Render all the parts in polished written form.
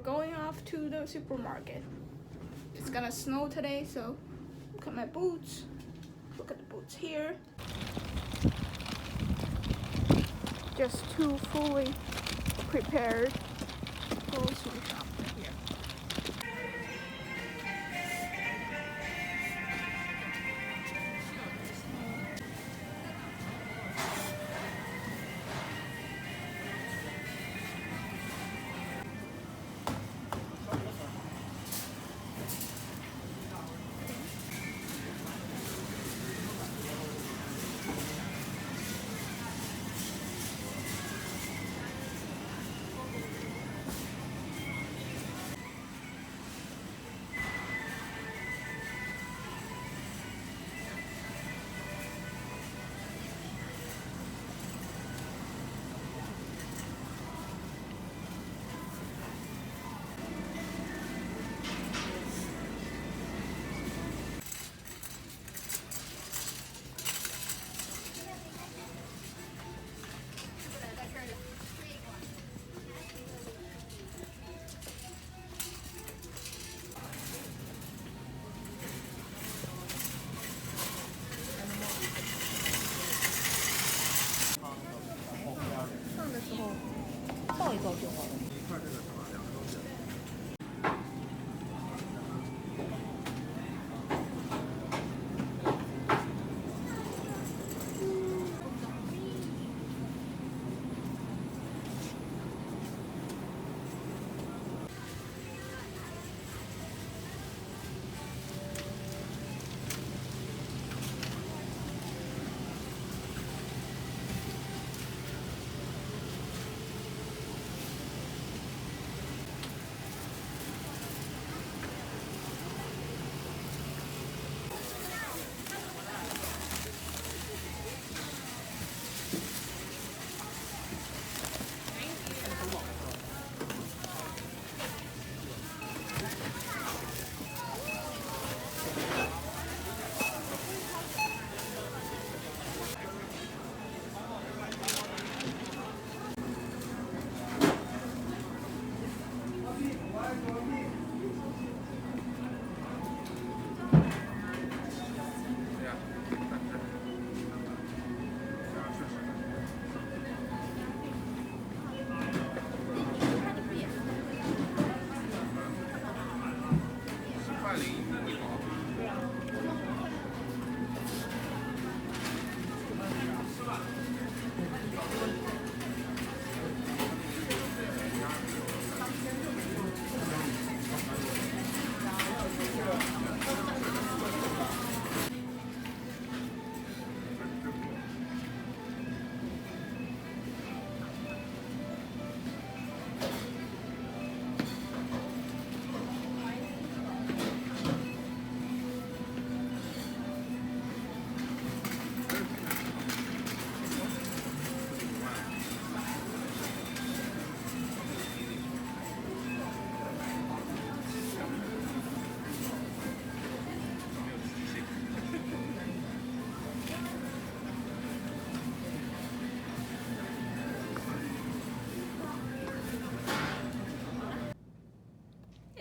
going off to the supermarket. It's gonna snow today, so look at my boots. Look at the boots here. Just two fully prepared grocery shop here.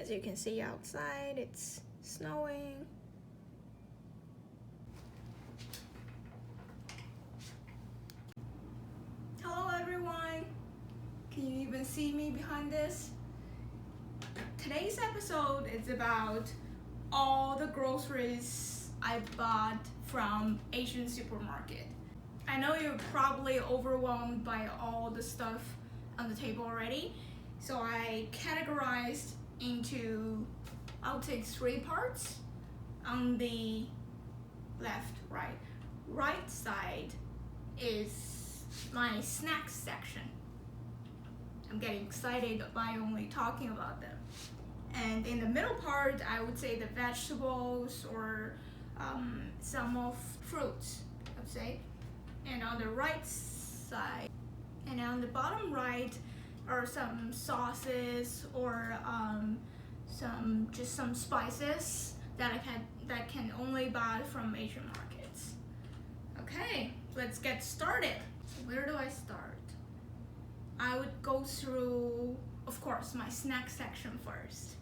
As you can see outside, it's snowing. Hello everyone! Can you even see me behind this? Today's episode is about all the groceries I bought from Asian supermarket. I know you're probably overwhelmed by all the stuff on the table already, so I categorized into, I'll take 3 parts. On the right side is my snacks section. I'm getting excited by only talking about them. And in the middle part, I would say the vegetables or some of fruits, I would say. And on the right side, and on the bottom right are some sauces or some spices that I can only buy from Asian markets. Okay, let's get started. Where do I start? I would go through of course, my snack section first.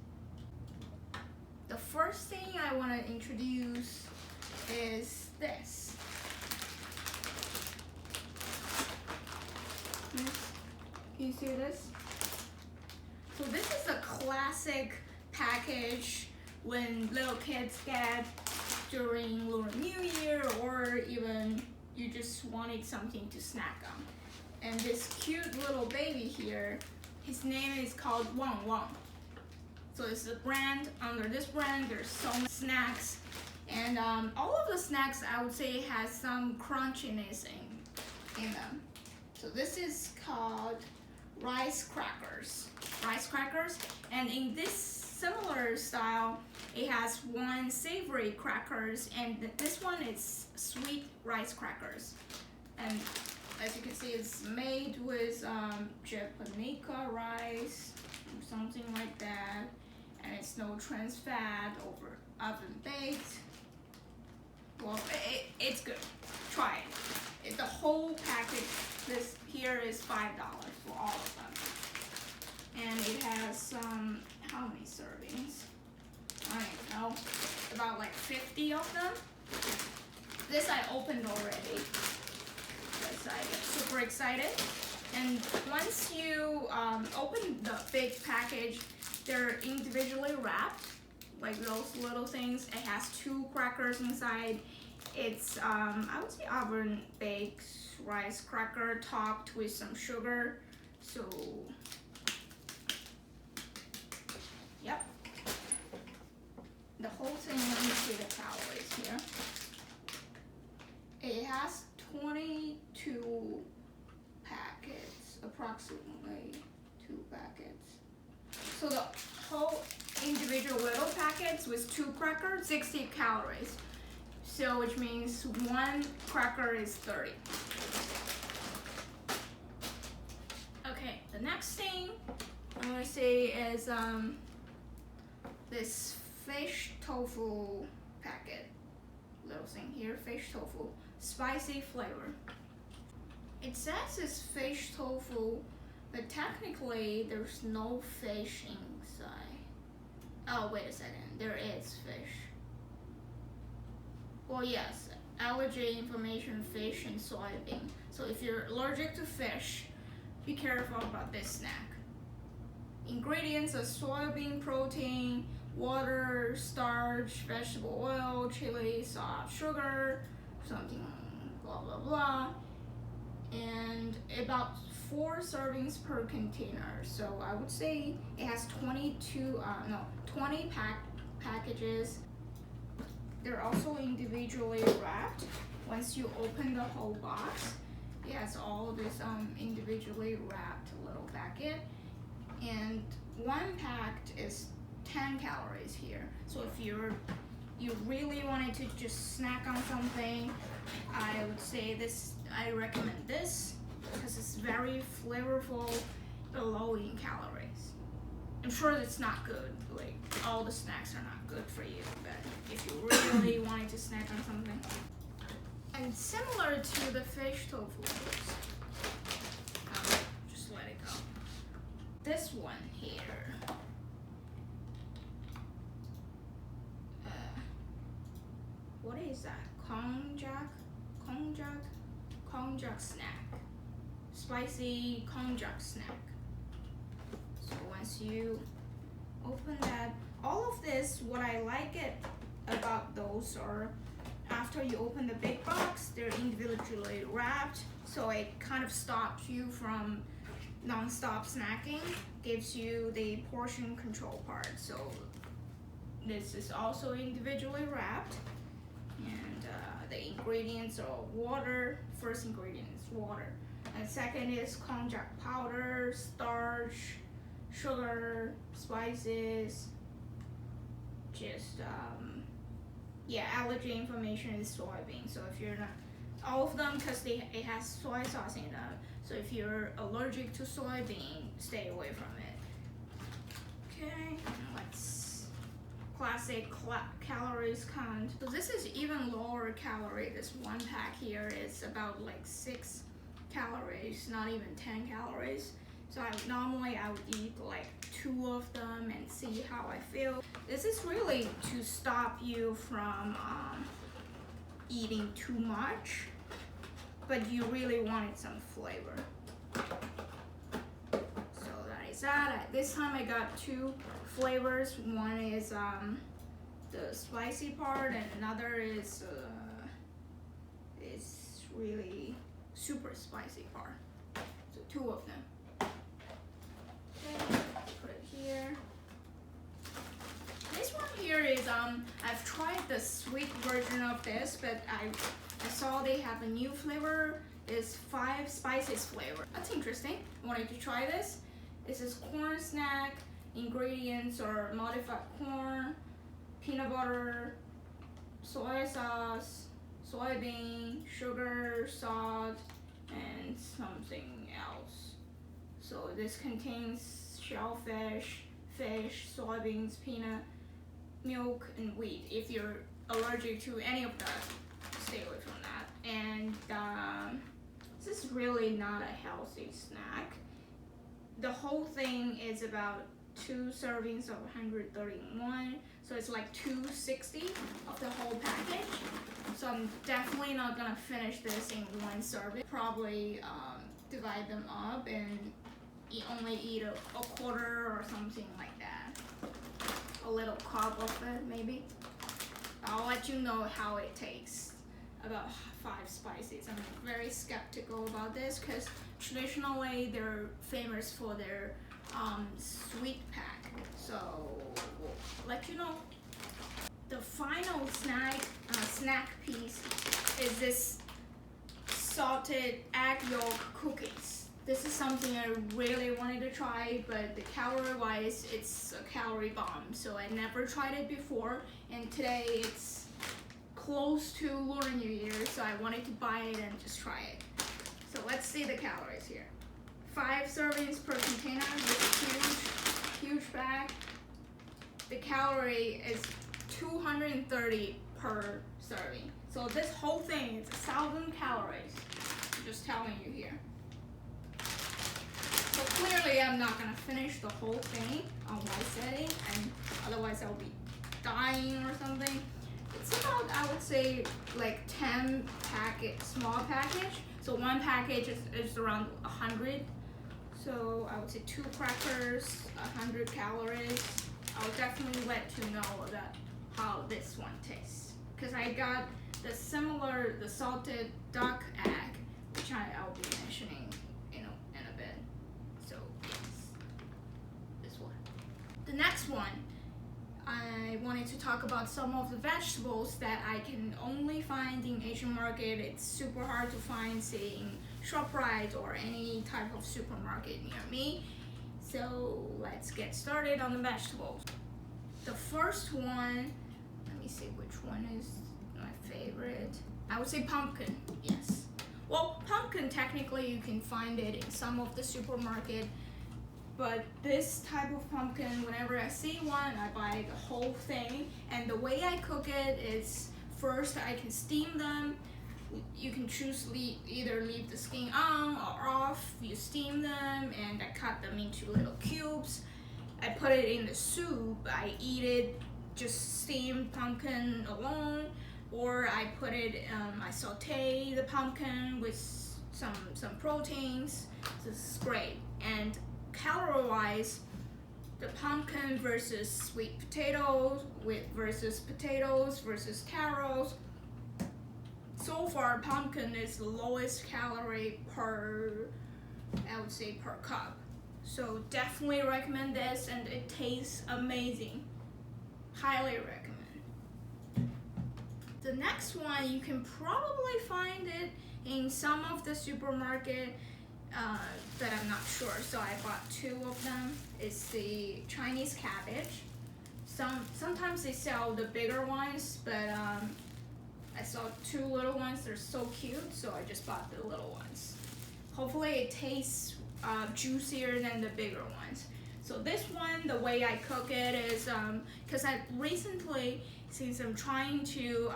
The first thing I want to introduce is this. Can you see this? So this is a classic package when little kids get during Lunar New Year, or even you just wanted something to snack on. And this cute little baby here, his name is called Wang Wang. So it's a brand. Under this brand, there's so many snacks, and all of the snacks I would say has some crunchiness in them. So this is called rice crackers. And in this similar style, it has one savory crackers, and this one is sweet rice crackers. And as you can see, it's made with Japonica rice or something like that, and it's no trans fat, over oven baked. Well, it's good. Try it. The whole package, this here is $5 for all of them. And it has how many servings? I don't know, about like 50 of them. This I opened already, because I get super excited. And once you open the big package, they're individually wrapped, like those little things. It has 2 crackers inside. It's I would say oven baked rice cracker topped with some sugar. So yep, the whole thing. Let me see the calories here. It has 22 packets, approximately 2 packets. So the whole individual little packets with 2 crackers, 60 calories. So which means 1 cracker is 30. Okay, the next thing I'm gonna say is this fish tofu packet. Little thing here, fish tofu, spicy flavor. It says it's fish tofu, but technically there's no fish inside. Oh, wait a second, there is fish. Well, yes, allergy information, fish and soybean. So if you're allergic to fish, be careful about this snack. Ingredients are soybean protein, water, starch, vegetable oil, chili, salt, sugar, something, blah, blah, blah. And about 4 servings per container. So I would say it has 20 packages. They're also individually wrapped. Once you open the whole box, it has all this individually wrapped little packet. And 1 pack is 10 calories here. So if you really wanted to just snack on something, I would say this. I recommend this because it's very flavorful, but low in calories. I'm sure it's not good. Like all the snacks are not good for you, but if you really wanted to snack on something, and similar to the fish tofu, just let it go. This one here. What is that? Konjac snack. Spicy konjac snack. So once you open that, all of this, what I like it about those are after you open the big box, they're individually wrapped, so it kind of stops you from non-stop snacking, gives you the portion control part. So this is also individually wrapped, and the ingredients are water. First ingredient is water, and second is konjac powder, starch, sugar, spices, just allergy information is soybean. So if you're not, all of them, because it has soy sauce in them, so if you're allergic to soybean, stay away from it. Okay, let's classic calories count. So this is even lower calorie. This 1 pack here is about like 6 calories, not even 10 calories. So normally I would eat like 2 of them and see how I feel. This is really to stop you from eating too much, but you really wanted some flavor. So that is that. This time I got 2 flavors. One is the spicy part, and another is really super spicy part. So 2 of them. Okay, put it here. This one here is I've tried the sweet version of this, but I saw they have a new flavor. It's 5 spices flavor. That's interesting. I wanted to try this. This is corn snack. Ingredients are modified corn, peanut butter, soy sauce, soybean, sugar, salt, and something else. So this contains shellfish, fish, soybeans, peanut, milk, and wheat. If you're allergic to any of that, stay away from that. And this is really not a healthy snack. The whole thing is about 2 servings of 131, so it's like 260 of the whole package. So I'm definitely not gonna finish this in 1 serving. Probably divide them up and only eat a quarter or something like that. A little cup of it maybe. I'll let you know how it tastes. About 5 spices. I'm very skeptical about this because traditionally they're famous for their sweet pack. So we'll let you know. The final snack piece is this salted egg yolk cookies. This is something I really wanted to try, but the calorie-wise, it's a calorie bomb. So I never tried it before, and today it's close to Lunar New Year, so I wanted to buy it and just try it. So let's see the calories here. 5 servings per container with a huge bag. The calorie is 230 per serving. So this whole thing is 1,000 calories. I'm just telling you here. So clearly I'm not gonna finish the whole thing on one setting, and otherwise I'll be dying or something. It's about, I would say, like 10 small package. So 1 package is around 100. So I would say 2 crackers, 100 calories. I'll definitely let you know about how this one tastes. Because I got the salted duck egg, which I'll be mentioning in a bit. So yes, this one. The next one, I wanted to talk about some of the vegetables that I can only find in Asian market. It's super hard to find, say, in ShopRite or any type of supermarket near me. So let's get started on the vegetables. The first one, let me see which one is my favorite. I would say pumpkin, yes. Well, pumpkin, technically you can find it in some of the supermarket, but this type of pumpkin, whenever I see one, I buy the whole thing. And the way I cook it is, first I can steam them. You can choose either leave the skin on or off. You steam them, and I cut them into little cubes. I put it in the soup. I eat it just steamed pumpkin alone, or I put it, I saute the pumpkin with some proteins. This is great. And calorie-wise, the pumpkin versus sweet potatoes versus carrots. So far, pumpkin is the lowest calorie per cup. So definitely recommend this, and it tastes amazing. Highly recommend. The next one, you can probably find it in some of the supermarket, but I'm not sure. So I bought 2 of them. It's the Chinese cabbage. Sometimes they sell the bigger ones, but I saw 2 little ones. They're so cute, so I just bought the little ones. Hopefully it tastes juicier than the bigger ones. So this one, the way I cook it is, because I recently, since I'm trying to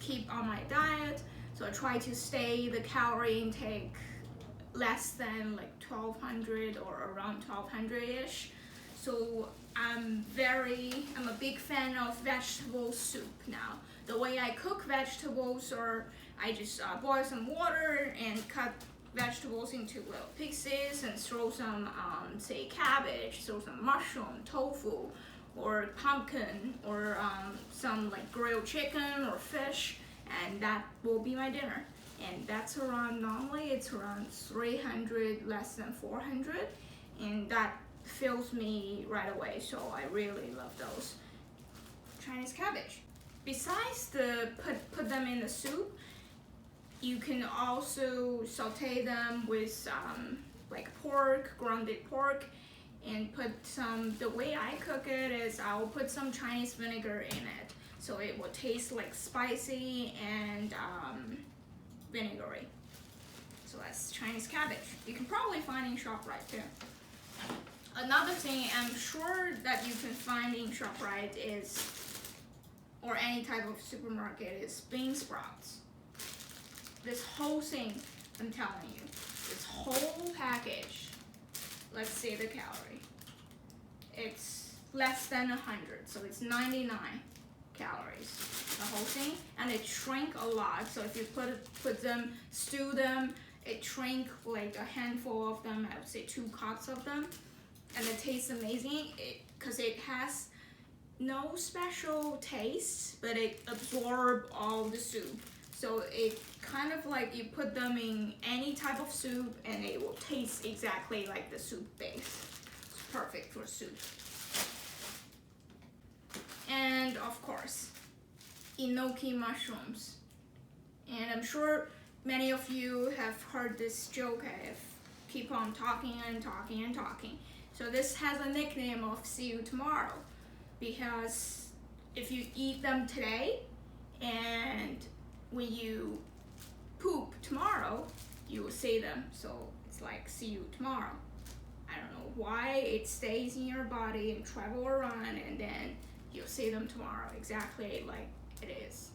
keep on my diet, so I try to stay the calorie intake less than like 1200 or around 1200-ish. So I'm a big fan of vegetable soup now. The way I cook vegetables, or I just boil some water and cut vegetables into little pieces and throw some, say, cabbage, throw some mushroom, tofu, or pumpkin, or some like grilled chicken or fish, and that will be my dinner. And that's around, normally it's around 300, less than 400, and that fills me right away. So I really love those Chinese cabbage. Besides the put them in the soup, you can also saute them with like pork, grounded pork, and put some, the way I cook it is I will put some Chinese vinegar in it, so it will taste like spicy and vinegary. So that's Chinese cabbage. You can probably find in ShopRite too. Another thing I'm sure that you can find in ShopRite is, or any type of supermarket, is bean sprouts. This whole thing, I'm telling you, this whole package, let's say the calorie, it's less than 100, so it's 99 calories, the whole thing, and it shrank a lot. So if you put them, stew them, it shrank like a handful of them, I would say 2 cups of them, and it tastes amazing because it has no special taste, but it absorbs all the soup. So it kind of like you put them in any type of soup and it will taste exactly like the soup base. It's perfect for soup. And of course, enoki mushrooms. And I'm sure many of you have heard this joke. I have keep on talking and talking and talking. So this has a nickname of see you tomorrow, because if you eat them today and when you poop tomorrow, you will see them. So it's like see you tomorrow. I don't know why it stays in your body and travel around, and then you'll see them tomorrow exactly like it is.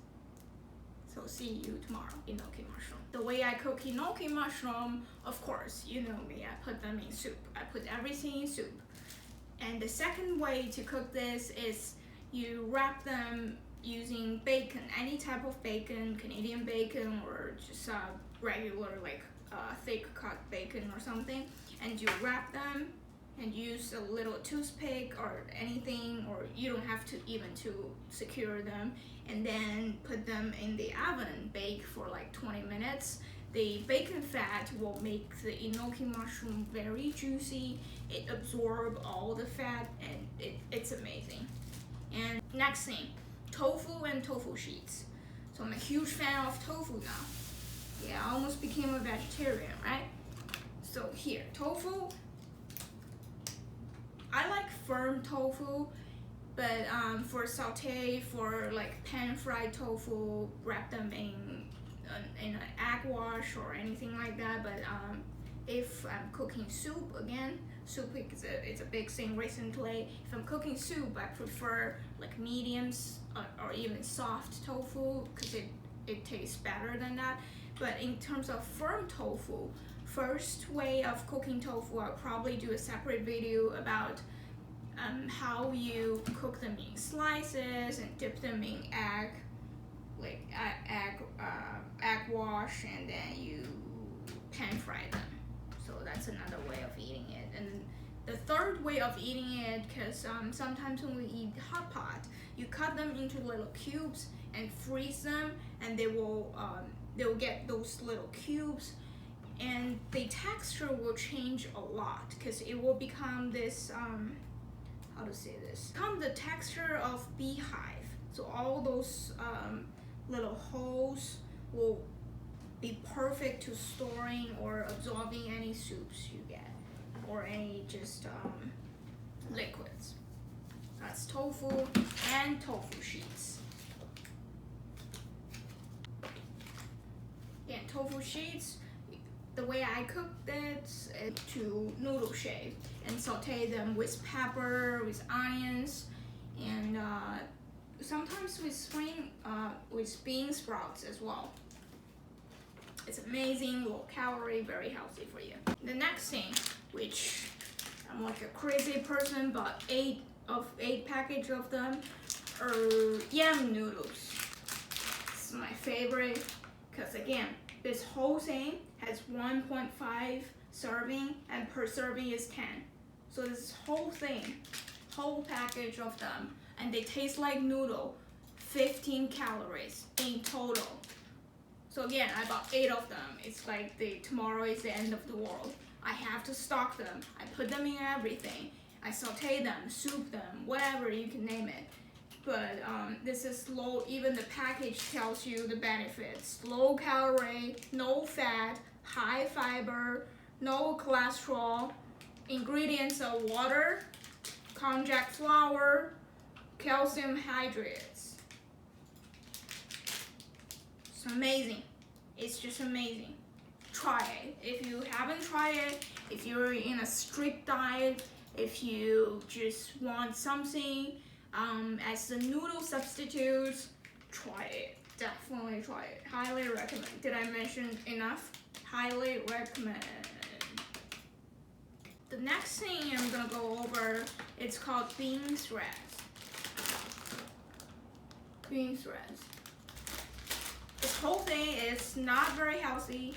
So see you tomorrow, enoki mushroom. The way I cook enoki mushroom, of course, you know me, I put them in soup. I put everything in soup. And the second way to cook this is you wrap them using bacon, any type of bacon, Canadian bacon, or just regular like thick cut bacon or something, and you wrap them and use a little toothpick or anything, or you don't have to even to secure them, and then put them in the oven, bake for like 20 minutes. The bacon fat will make the enoki mushroom very juicy. It absorbs all the fat, and it's amazing. And next thing, tofu and tofu sheets. So I'm a huge fan of tofu now. Yeah, I almost became a vegetarian, right? So here, tofu. I like firm tofu, but for saute, for like pan fried tofu, wrap them in an egg wash or anything like that. But if I'm cooking soup, again, soup is a big thing recently. If I'm cooking soup, I prefer like mediums or even soft tofu, because it tastes better than that. But in terms of firm tofu, first way of cooking tofu, I'll probably do a separate video about how you cook them in slices and dip them in egg wash, and then you pan fry them. So that's another way of eating it. And the third way of eating it, because sometimes when we eat hot pot, you cut them into little cubes and freeze them, and they will get those little cubes, and the texture will change a lot, because it will become this how to say this? Become the texture of beehive. So all those little holes will be perfect to storing or absorbing any soups you get, or any just liquids. That's tofu and tofu sheets. Yeah, tofu sheets, the way I cook it is to noodle shape and saute them with pepper, with onions, and sometimes with bean sprouts as well. It's amazing, low calorie, very healthy for you. The next thing, which I'm like a crazy person, but eight package of them are yam noodles. This is my favorite because again, this whole thing has 1.5 serving and per serving is 10. So this whole thing, whole package of them, and they taste like noodle, 15 calories in total. So again, I bought 8 of them. It's like tomorrow is the end of the world. I have to stock them. I put them in everything. I saute them, soup them, whatever you can name it. But this is low, even the package tells you the benefits. Low calorie, no fat, high fiber, no cholesterol. Ingredients are water, konjac flour, calcium hydrates. It's amazing. It's just amazing. Try it. If you haven't tried it, if you're in a strict diet, if you just want something as a noodle substitute, try it. Definitely try it. Highly recommend. Did I mention enough? Highly recommend. The next thing I'm gonna go over, it's called bean threads. Bean threads. This whole thing is not very healthy,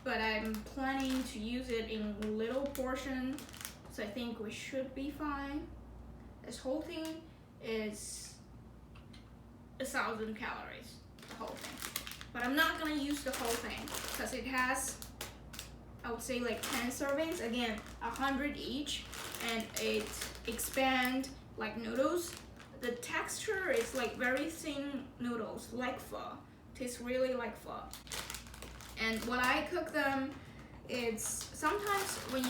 but I'm planning to use it in little portion, so I think we should be fine. This whole thing is 1,000 calories, the whole thing. But I'm not gonna use the whole thing because it has, I would say like 10 servings, again, 100 each, and it expands like noodles. The texture is like very thin noodles, like pho. Tastes really like pho. And when I cook them, it's sometimes when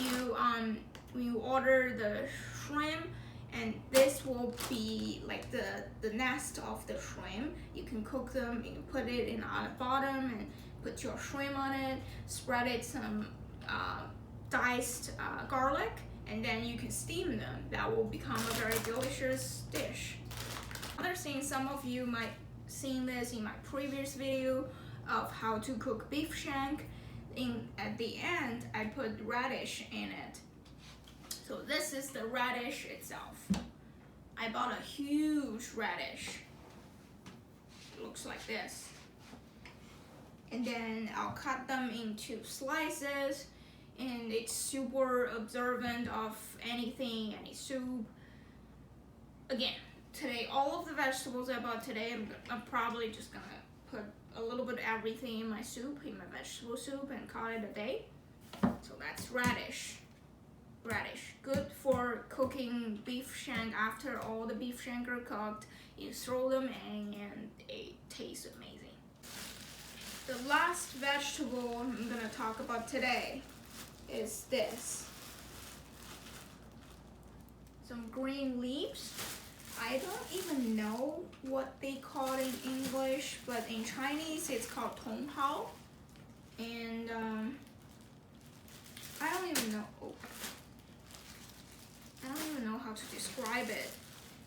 you order the shrimp, and this will be like the nest of the shrimp. You can cook them, you can put it in on the bottom and put your shrimp on it, spread it some diced garlic, and then you can steam them. That will become a very delicious dish. Another thing, some of you might seen this in my previous video of how to cook beef shank. At the end, I put radish in it. So this is the radish itself. I bought a huge radish. It looks like this. And then I'll cut them into slices, and it's super observant of anything, any soup. Again, today, all of the vegetables I bought today, I'm probably just gonna put a little bit of everything in my soup, in my vegetable soup, and call it a day. So that's radish. Radish, good for cooking beef shank. After all the beef shank are cooked, you throw them in and it tastes amazing. The last vegetable I'm gonna talk about today is this. Some green leaves. I don't even know what they call it in English, but in Chinese it's called tong hao. And I don't even know how to describe it,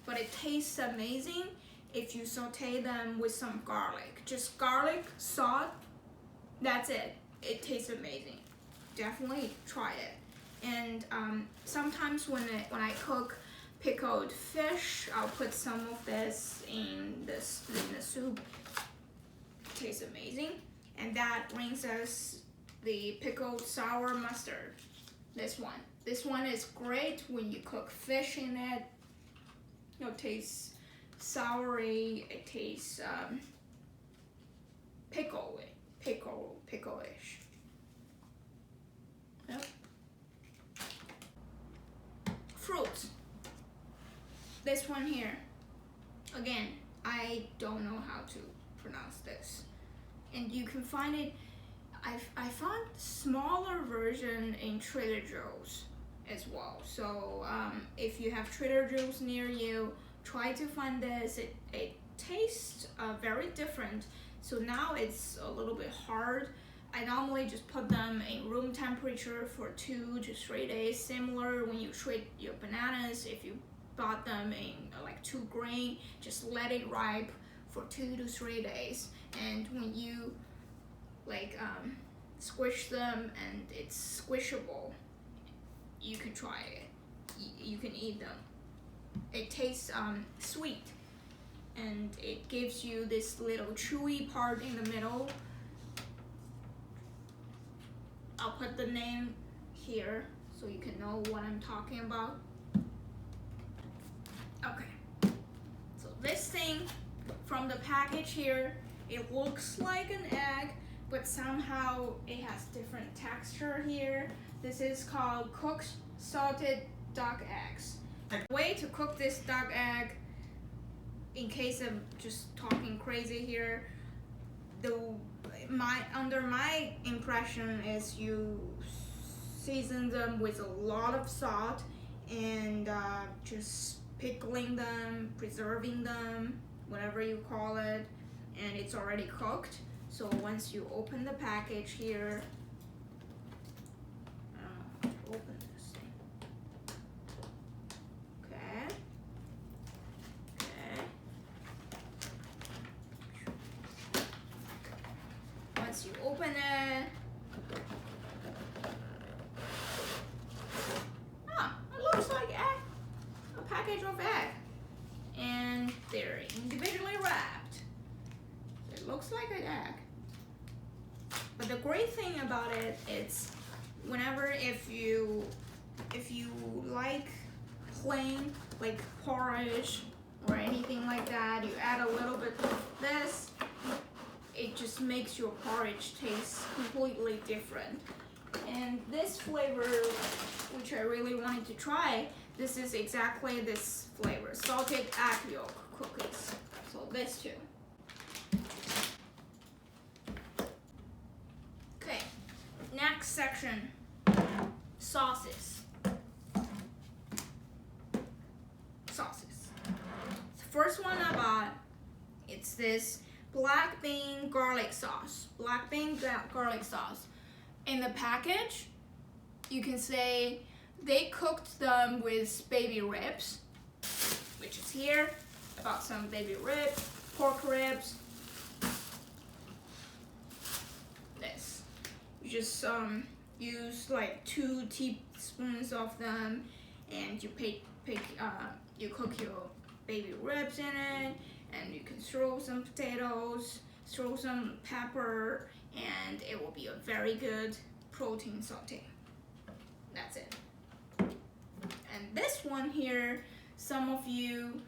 but it tastes amazing if you saute them with some garlic. Just garlic, salt, that's it. It tastes amazing. Definitely try it. And sometimes when I cook pickled fish, I'll put some of this in the soup. It tastes amazing. And that brings us the pickled sour mustard. This one. This one is great when you cook fish in it. It tastes soury. It tastes pickle-ish. Yep. Fruits. This one here. Again, I don't know how to pronounce this. And you can find it, I found smaller version in Trader Joe's as well. So if you have Trader Joe's near you, try to find this. It tastes very different. So now it's a little bit hard. I normally just put them in room temperature for 2 to 3 days. Similar when you treat your bananas, if you bought them in like 2 grain, just let it ripe for 2 to 3 days. And when you squish them, and it's squishable. You can try it. You can eat them. It tastes sweet, and it gives you this little chewy part in the middle. I'll put the name here so you can know what I'm talking about. Okay, so this thing from the package here, it looks like an egg, but somehow it has different texture here. This is called cooked salted duck eggs. The way to cook this duck egg, in case I'm just talking crazy here, under my impression is you season them with a lot of salt and just pickling them, preserving them, whatever you call it, and it's already cooked. So once you open the package here, open this thing. Okay. Once you open it, it looks like egg, a package of egg, and they're individually wrapped. It looks like an egg. But the great thing about it is, if you like plain, like porridge or anything like that, you add a little bit of this, it just makes your porridge taste completely different. And this flavor, which I really wanted to try, this is exactly this flavor, salted egg yolk cookies. So this too. Okay, next section, sauces. The first one I bought, it's this black bean garlic sauce. In the package, you can say they cooked them with baby ribs, which is here. About some baby ribs, pork ribs. This. You just use like 2 teaspoons of them, and you cook your baby ribs in it, and you can throw some potatoes, throw some pepper, and it will be a very good protein saute. That's it. And this one here, some of you,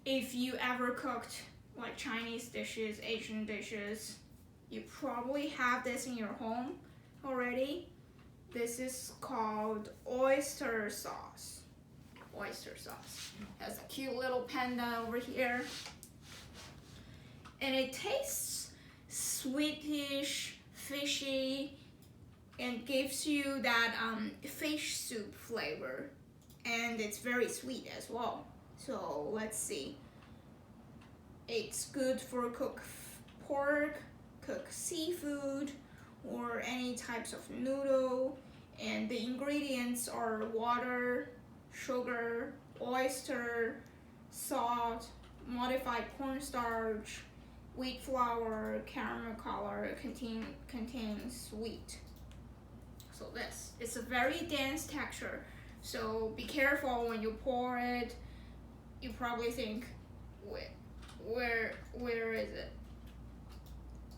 if you ever cooked like Chinese dishes, Asian dishes, you probably have this in your home already. This is called oyster sauce. Has a cute little panda over here. And it tastes sweetish, fishy, and gives you that fish soup flavor. And it's very sweet as well. So let's see. It's good for cook pork, cook seafood, or any types of noodle. And the ingredients are water, sugar, oyster, salt, modified cornstarch, wheat flour, caramel color, contains wheat. So it's a very dense texture. So be careful when you pour it. You probably think, where is it?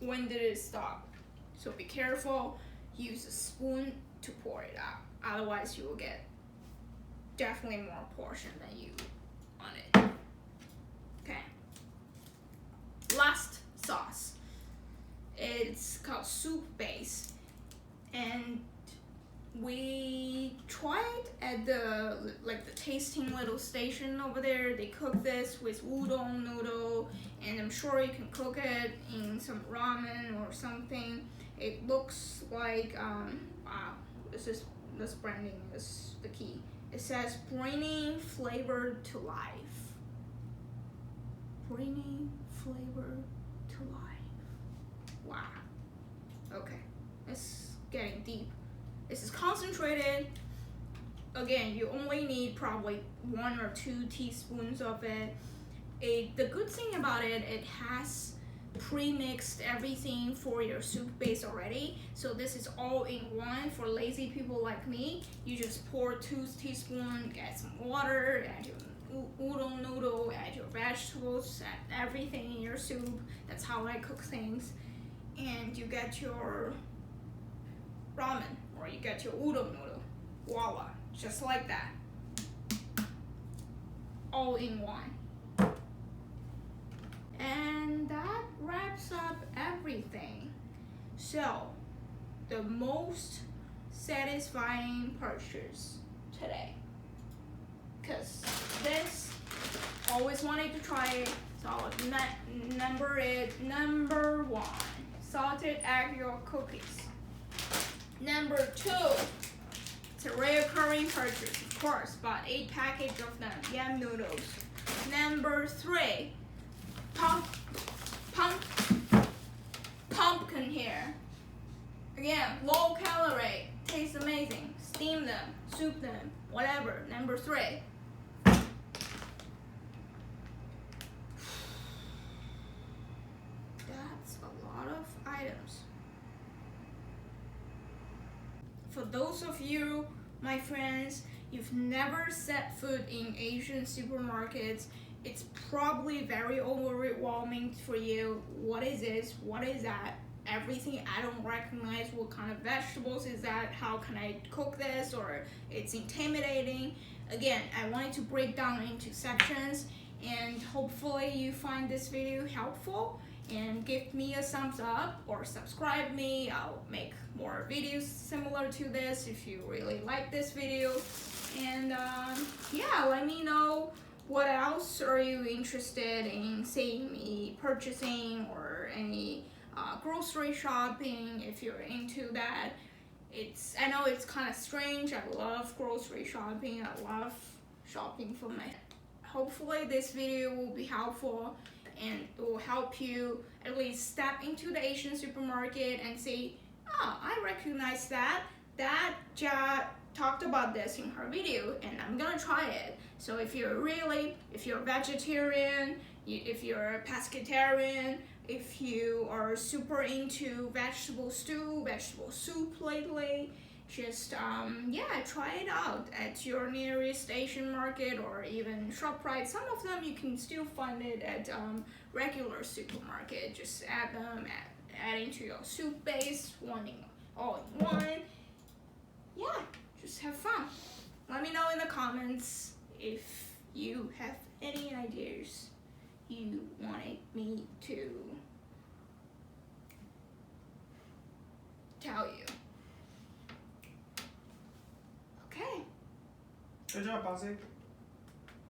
When did it stop? So be careful. Use a spoon to pour it out. Otherwise, you will get definitely more portion than you want it. Okay. Last sauce. It's called soup base, and we tried at the tasting little station over there. They cook this with udon noodle, and I'm sure you can cook it in some ramen or something. It looks like wow, this branding is the key. It says bringing flavor to life. Bringing flavor to life. Wow. Okay, it's getting deep. This is concentrated. Again, you only need probably 1 or 2 teaspoons of it. The good thing about it, it has pre-mixed everything for your soup base already. So this is all in one for lazy people like me. You just pour 2 teaspoons, add some water, add your udon noodle, add your vegetables, add everything in your soup. That's how I cook things. And you get your ramen or you get your udon noodle. Voila, just like that. All in one. And that wraps up everything. So, the most satisfying purchase today. Because this, always wanted to try it, so I would number 1, salted egg yolk cookies. Number 2, it's a reoccurring purchase, of course, bought 8 packages of them, yam noodles. Number 3, pumpkin here. Again, low calorie, tastes amazing. Steam them, soup them, whatever. Number 3. That's a lot of items. For those of you, my friends, you've never set foot in Asian supermarkets, it's probably very overwhelming for you. What is this? What is that? Everything I don't recognize. What kind of vegetables is that? How can I cook this? Or it's intimidating. Again, I wanted to break down into sections, and hopefully you find this video helpful and give me a thumbs up or subscribe me. I'll make more videos similar to this if you really like this video. And yeah, let me know what else are you interested in seeing me purchasing, or any grocery shopping if you're into that. I know it's kind of strange. I love grocery shopping. I love shopping for my. Hopefully this video will be helpful and it will help you at least step into the Asian supermarket and say, oh, I recognize that. That Jia talked about this in her video and I'm gonna try it. So if you're vegetarian, if you're a pescatarian, if you are super into vegetable stew, vegetable soup lately, just yeah, try it out at your nearest Asian market or even ShopRite. Some of them you can still find it at regular supermarket. Just add them, add into your soup base, all in one. Yeah, just have fun. Let me know in the comments if you have any ideas you wanted me to tell you. Okay. Good job, Bossy.